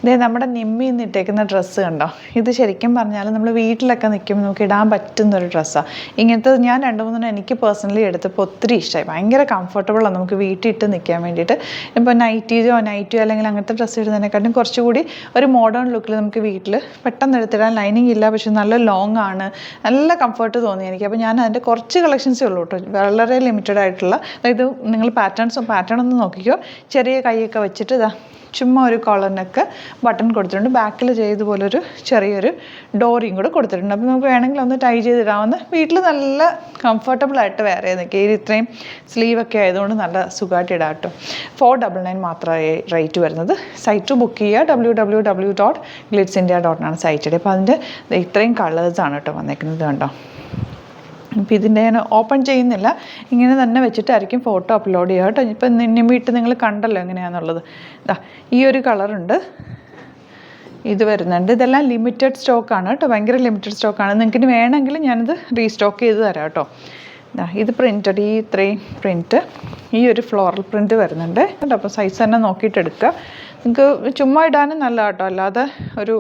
ഇതേ നമ്മുടെ നിമ്മിയിൽ നിന്ന് ഇട്ടേക്കുന്ന ഡ്രസ്സ് കണ്ടോ. ഇത് ശരിക്കും പറഞ്ഞാൽ നമ്മൾ വീട്ടിലൊക്കെ നിൽക്കുമ്പോൾ നമുക്ക് ഇടാൻ പറ്റുന്നൊരു ഡ്രസ്സാണ്. ഇങ്ങനത്തെ ഞാൻ 2-3 എനിക്ക് പേഴ്സണലി എടുത്തപ്പോൾ ഒത്തിരി ഇഷ്ടമായി. ഭയങ്കര കംഫർട്ടബിളാണ് നമുക്ക് വീട്ടിൽ ഇട്ട് നിൽക്കാൻ വേണ്ടിയിട്ട്. ഇപ്പോൾ നൈറ്റിയോ അല്ലെങ്കിൽ അങ്ങനത്തെ ഡ്രസ്സ് ഇടുന്നതിനെക്കാട്ടും കുറച്ചുകൂടി ഒരു മോഡേൺ ലുക്കിൽ നമുക്ക് വീട്ടിൽ പെട്ടെന്ന് എടുത്തിടാൻ. ലൈനിങ് ഇല്ല, പക്ഷെ നല്ല ലോങ് ആണ്, നല്ല കംഫർട്ട് തോന്നി എനിക്ക്. അപ്പോൾ ഞാൻ അതിൻ്റെ കുറച്ച് കളക്ഷൻസേ ഉള്ളൂ കേട്ടോ, വളരെ ലിമിറ്റഡ് ആയിട്ടുള്ള. അതായത് നിങ്ങൾ പാറ്റേൺ ഒന്ന് നോക്കിക്കോ. ചെറിയ കൈയൊക്കെ വെച്ചിട്ട് ഇതാ ചുമ്മാ ഒരു കോളറിനൊക്കെ ബട്ടൺ കൊടുത്തിട്ടുണ്ട്. ബാക്കിൽ ചെയ്തതുപോലൊരു ചെറിയൊരു ഡോറിയും കൂടെ കൊടുത്തിട്ടുണ്ട്. അപ്പോൾ നമുക്ക് വേണമെങ്കിൽ ഒന്ന് ടൈ ചെയ്തിടാവുന്ന, വീട്ടിൽ നല്ല കംഫർട്ടബിളായിട്ട് വേറെ നിൽക്കുക. ഇത് ഇത്രയും സ്ലീവൊക്കെ ആയതുകൊണ്ട് നല്ല സുഖമായിട്ട് ഇടാം കേട്ടോ. 499 മാത്രമേ റേറ്റ് വരുന്നത്. സൈറ്റ് ബുക്ക് ചെയ്യുക, www.glitzindia.com സൈറ്റ്. അപ്പോൾ അതിൻ്റെ ഇത്രയും കളേഴ്സാണ് കേട്ടോ വന്നേക്കുന്നത് കണ്ടോ. അപ്പോൾ ഇതിൻ്റെ ഞാൻ ഓപ്പൺ ചെയ്യുന്നില്ല, ഇങ്ങനെ തന്നെ വെച്ചിട്ടായിരിക്കും ഫോട്ടോ അപ്ലോഡ് ചെയ്യുക കേട്ടോ. ഇപ്പം നിമ്മിയിട്ട് നിങ്ങൾ കണ്ടല്ലോ എങ്ങനെയാണെന്നുള്ളത്. ഇതാ ഈ ഒരു കളറുണ്ട്, ഇത് വരുന്നുണ്ട്. ഇതെല്ലാം ലിമിറ്റഡ് സ്റ്റോക്കാണ് കേട്ടോ, ഭയങ്കര ലിമിറ്റഡ് സ്റ്റോക്കാണ്. നിങ്ങൾക്ക് വേണമെങ്കിൽ ഞാനിത് റീസ്റ്റോക്ക് ചെയ്ത് തരാം കേട്ടോ. ഇത് പ്രിൻറ്റഡ്, ഈ ഇത്രയും പ്രിൻറ്റ്, ഈ ഒരു ഫ്ലോറൽ പ്രിൻറ്റ് വരുന്നുണ്ട് കേട്ടോ. അപ്പോൾ സൈസ് തന്നെ നോക്കിയിട്ട് എടുക്കുക. നിങ്ങൾക്ക് ചുമ്മാ ഇടാനും നല്ല കേട്ടോ, അല്ലാതെ ഒരു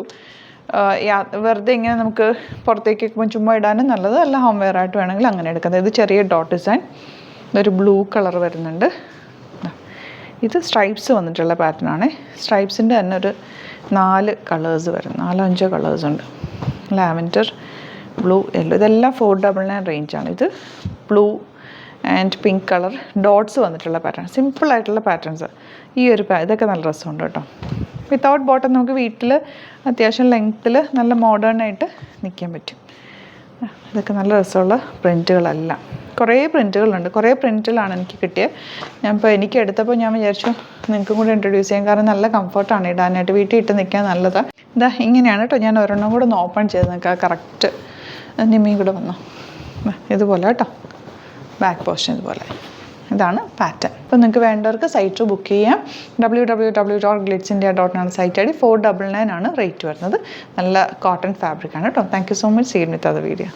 വെറുതെ ഇങ്ങനെ നമുക്ക് പുറത്തേക്ക് വെക്കുമ്പോൾ ചുമ്മാ ഇടാനും നല്ലത്, അല്ല ഹോം വെയർ ആയിട്ട് വേണമെങ്കിൽ അങ്ങനെ എടുക്കുന്നത്. ഇത് ചെറിയ ഡോട്ട് ഡിസൈൻ, ഇതൊരു ബ്ലൂ കളർ വരുന്നുണ്ട്. ഇത് സ്ട്രൈപ്സ് വന്നിട്ടുള്ള പാറ്റേണാണ്. സ്ട്രൈപ്സിൻ്റെ തന്നെ ഒരു 4 കളേഴ്സ് വരും, 4-5 കളേഴ്സ് ഉണ്ട്. ലാവൻഡർ, ബ്ലൂ, യെല്ലോ, ഇതെല്ലാം 499 റേഞ്ചാണ്. ഇത് blue and pink colour dots വന്നിട്ടുള്ള പാറ്റേൺ, സിമ്പിളായിട്ടുള്ള പാറ്റേൺസ്. ഈ ഒരു ഇതൊക്കെ നല്ല രസമുണ്ട് കേട്ടോ. വിത്തൗട്ട് ബോട്ടം നമുക്ക് വീട്ടിൽ അത്യാവശ്യം ലെങ്ത്തിൽ നല്ല മോഡേണായിട്ട് നിൽക്കാൻ പറ്റും. ഇതൊക്കെ നല്ല രസമുള്ള പ്രിൻറ്റുകളെല്ലാം, കുറേ പ്രിൻറ്റുകളുണ്ട്. കുറേ പ്രിൻറ്റിലാണ് എനിക്ക് കിട്ടിയത്. എനിക്ക് എടുത്തപ്പോൾ ഞാൻ വിചാരിച്ചു നിങ്ങൾക്കും കൂടി ഇൻട്രൊഡ്യൂസ് ചെയ്യാം, കാരണം നല്ല കംഫർട്ടാണ് ഇടാനായിട്ട്, വീട്ടിൽ ഇട്ട് നിൽക്കാൻ നല്ലതാണ്. ഇതാ ഇങ്ങനെയാണ് കേട്ടോ. ഞാൻ ഒരെണ്ണം കൂടെ ഒന്ന് ഓപ്പൺ ചെയ്ത് നിൽക്കുക, കറക്റ്റ് നിമ്മിയും കൂടെ വന്നു ഇതുപോലെ കേട്ടോ. ബാക്ക് പോർഷൻ ഇതുപോലെ, ഇതാണ് പാറ്റേൺ. അപ്പോൾ നിങ്ങൾക്ക് വേണ്ടവർക്ക് സൈറ്റ് ബുക്ക് ചെയ്യാം. www.glitzindia.com site ID. 499 ആണ് റേറ്റ് വരുന്നത്. നല്ല കോട്ടൺ ഫാബ്രിക്കാണ് കേട്ടോ. Thank you so much. See you with other video.